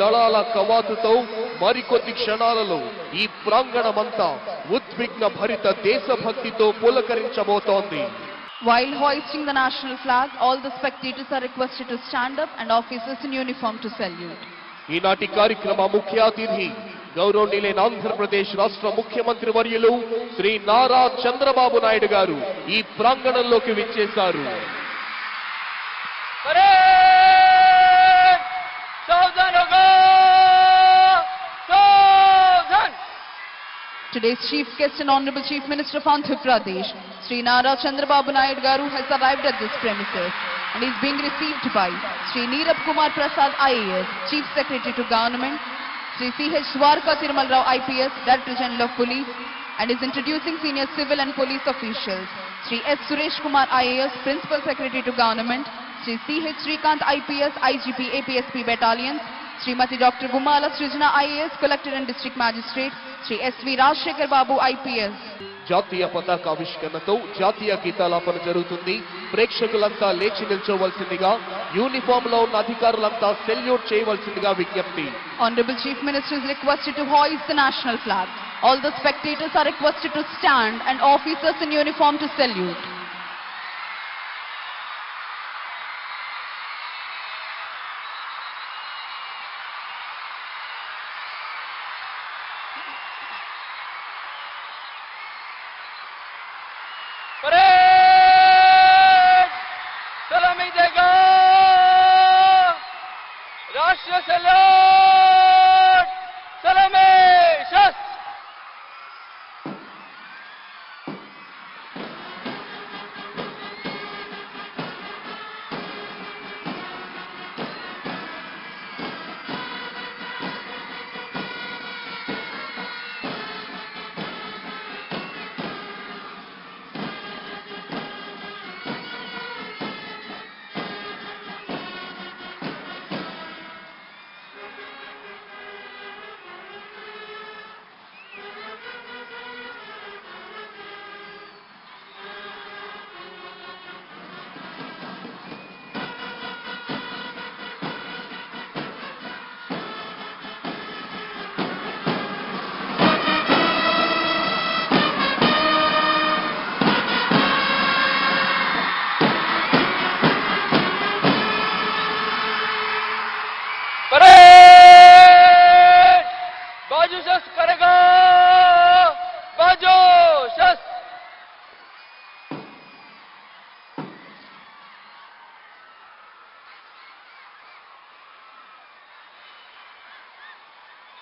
దళాల కవాతుతో మరికొద్ది క్షణాలలో ఈ ప్రాంగణమంతా ఉద్విగ్న భరిత దేశభక్తితో పులకరించబోతోంది. While hoisting the national flag, all the spectators are requested to stand up and officers in uniform to salute. ఈనాటి కార్యక్రమ ముఖ్య అతిథి గౌరవనీయులైన ఆంధ్రప్రదేశ్ రాష్ట్ర ముఖ్యమంత్రి వర్యులు శ్రీ నారా చంద్రబాబు నాయుడు గారు ఈ ప్రాంగణంలోకి విచ్చేశారు. Today's chief guest and Honorable Chief Minister of Andhra Pradesh, Sri Nara Chandrababu Naidu Garu, has arrived at this premises and is being received by Sri Neerab Kumar Prasad IAS, Chief Secretary to Government, Sri C.H. Dwarka Tirumal Rao IPS, Director General of Police, and is introducing senior civil and police officials, Sri S. Suresh Kumar IAS, Principal Secretary to Government, Sri C.H. Srikant IPS, IGP APSP Battalions, Srimati Dr. Gumala Srijana IAS, Collector and District Magistrate, Sri S.V. Rajshekhar Babu IPS. జాతీయ పతాకావిష్కరణతో జాతీయ గీతాలాపన జరుగుతుంది. ప్రేక్షకులంతా లేచి నిల్చోవలసిందిగా, uniform లో ఉన్న అధికారులంతా salute చేయవలసిందిగా విజ్ఞప్తి. Honorable Chief Minister is requested to hoist the national flag. All the spectators are requested to stand and officers in uniform to salute. Salami Dega! Rashtra Salam!